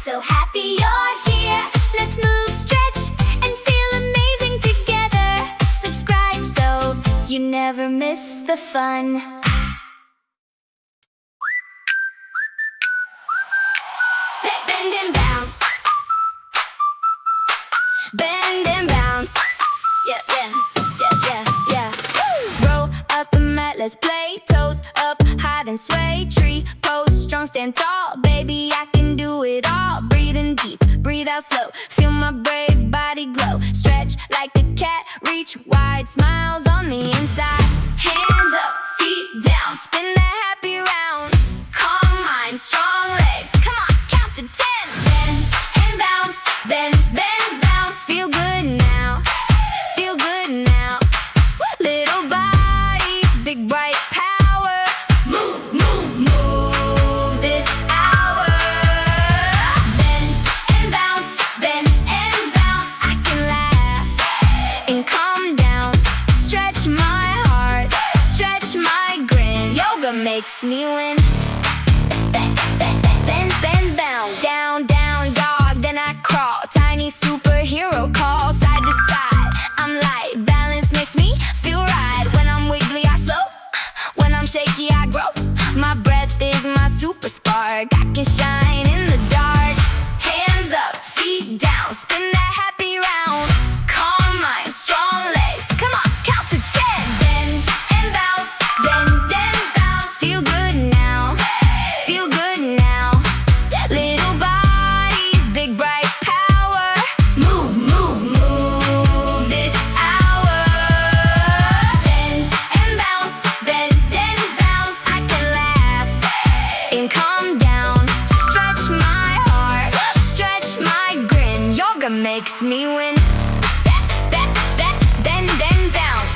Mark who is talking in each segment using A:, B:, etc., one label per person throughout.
A: so happy you're here. Let's move, stretch, and feel amazing together. Subscribe so you never miss the fun. Bend and bounce. Bend and bounce. Yeah, yeah, yeah, yeah, yeah. Roll up the mat, let's play. Toes up, high and sway. Tree pose, strong, stand tall. Baby, I can do it all. Breathe in deep, breathe out slow. Feel my brave body glow. Stretch like a cat, reach wide. Smiles on the inside. Hands up, feet down. Spin that happy round. Calm mind, strong legs. Come on, count to 10. Bend and bounce, bend, bounce. Feel good now, feel good now. Little bodies, big bright power. Move, move, move this hour. Bend and bounce, bend and bounce. I can laugh and calm down. Stretch my heart, stretch my grin. Yoga makes me win. Bend, bounce. Down, down, dog, then I crawl. Tiny superhero call. Side to side, I'm light. Balance makes me feel right. When I'm wiggly, I slow. When I'm shaky, I grow. My breath is my super spark. I can shine in the dark. Hands up, feet down. Spin that happy round. Calm mind, strong legs. Come on, count to 10. Bend and bounce, bend and bounce. Feel good now, feel good now. Little bodies, big bright power. Move, move, move this hour. Bend and bounce, bend and bounce. I can laugh and calm down. Stretch my heart, stretch my grin. Yoga makes me win. Bend and bounce.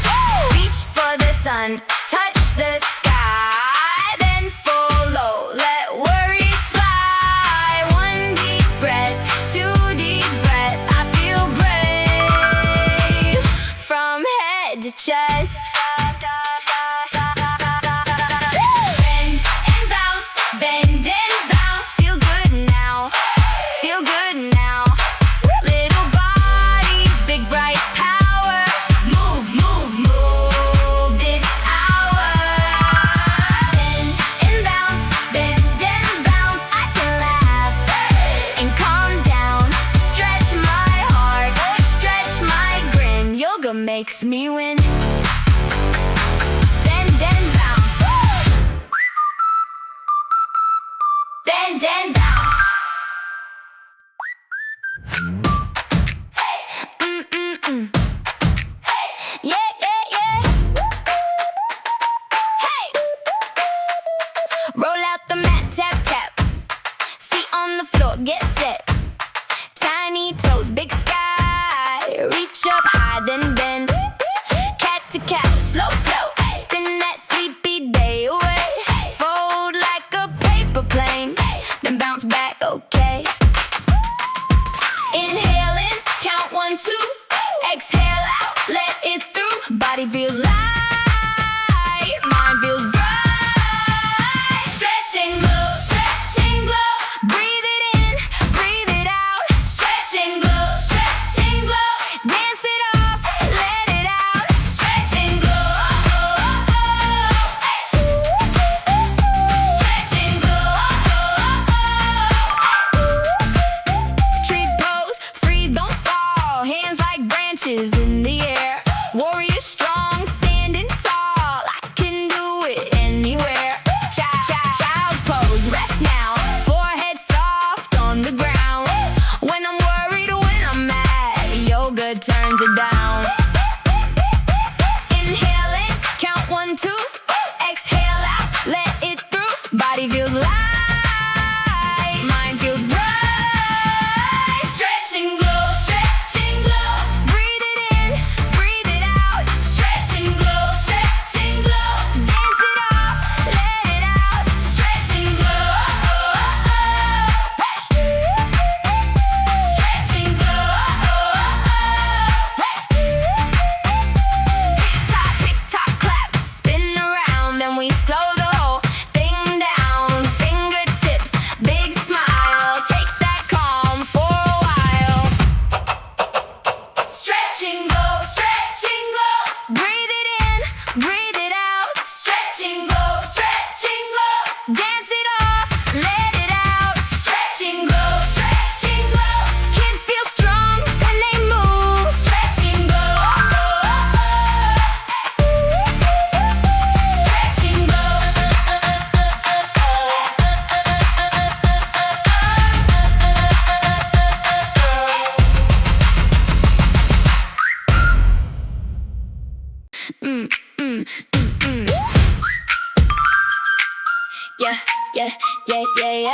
A: Reach for the sun, touch the sky, then follow. Let worries fly. One deep breath, two deep breath. I feel brave from head to chest. Bend and bounce, bend and bounce. Feel good now, feel good now. Little bodies, big bright power. Move, move, move this hour. Bend and bounce, bend and bounce. I can laugh and calm down. Stretch my heart, stretch my grin. Yoga makes me win. Bend and bounce. Bend and bounce. Yeah, yeah, yeah. Hey. Roll out the mat, tap, tap. Feet on the floor, get set. Tiny toes, big sky. Reach up high, then bend. Cat to cat, slow flow. Spin that sleepy day away. Fold like a paper plane, then bounce back, okay. Inhale in, count 1, 2. Exhale out, let it through. Body feels light, mind feels bright. Stretch and glow, stretch and glow. Breathe it in, breathe it out. Stretch and glow, stretch and glow. Dance it off, let it out. Stretch and glow, stretch and glow. Tree pose, freeze, don't fall. Hands like branches in the air. Warrior strong, standing tall. I can do it anywhere. Child's pose, rest now. Forehead soft on the ground. When I'm worried, when I'm mad, yoga turns it down. Inhale in, count 1, 2. Exhale out, let it through. Body feels light, mind feels bright. Stretch and glow, stretch and glow. Breathe it in, breathe it out. Stretch and glow, stretch and glow. Dance it off, let it out. Stretch and glow.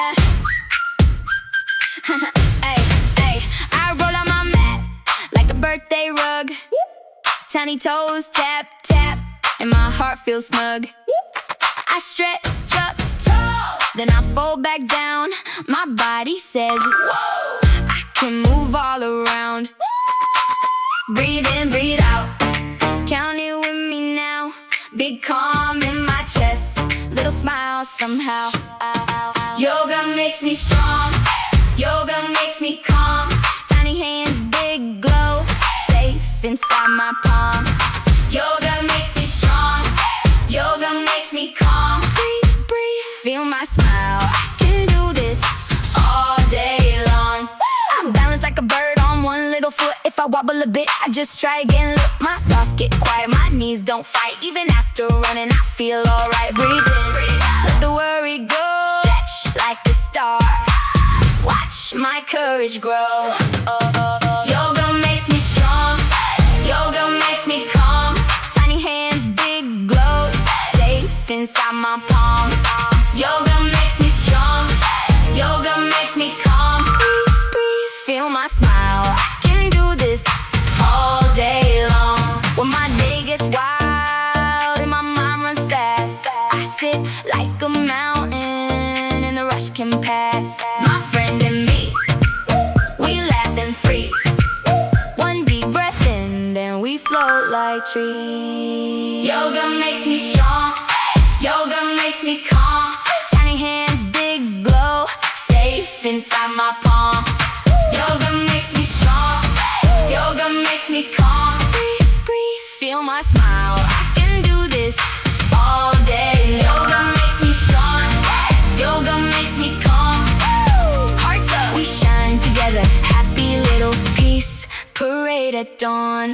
A: yeah. Hey, hey, I roll on my mat like a birthday rug. Tiny toes tap, tap, and my heart feels snug. I stretch up tall, then I fold back down. My body says, whoa, I can move all around. Breathe in, breathe out, count it with me now. Big calm in my chest, little smile somehow. Yoga makes me strong, yoga makes me calm. Tiny hands, big glow, safe inside my palm. Yoga makes me strong, yoga makes me calm. Breathe, breathe, feel my smile. I can do this all day long. I'm balanced like a bird on one little foot. If I wobble a bit, I just try again. Look, my thoughts get quiet, my knees don't fight. Even after running, I feel alright. Breathe in, breathe out, let the worry go. Stretch like a star, watch my courage grow. Yoga makes me strong, yoga makes me calm. Tiny hands, big glow, safe inside my palm. Yoga makes me strong, yoga makes me calm. Breathe, breathe, feel my smile. I can do this all day long. When my day gets wild and my mind runs fast, I sit like a mountain and the rush can pass. My friend and me, we laugh and freeze. One deep breath in, then we float like trees. Yoga makes me strong, yoga makes me calm. Tiny hands, big glow, safe inside my palm. Yoga makes me strong, yoga makes me calm. Breathe, breathe, feel my smile. I can do this all day. Yoga makes me strong, yoga makes me calm. Hearts up, we shine together. Happy little peace parade at dawn.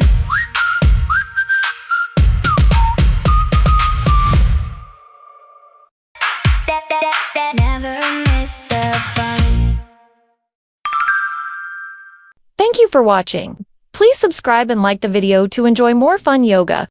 A: Never miss the fun.
B: Thank you for watching. Please subscribe and like the video to enjoy more fun yoga.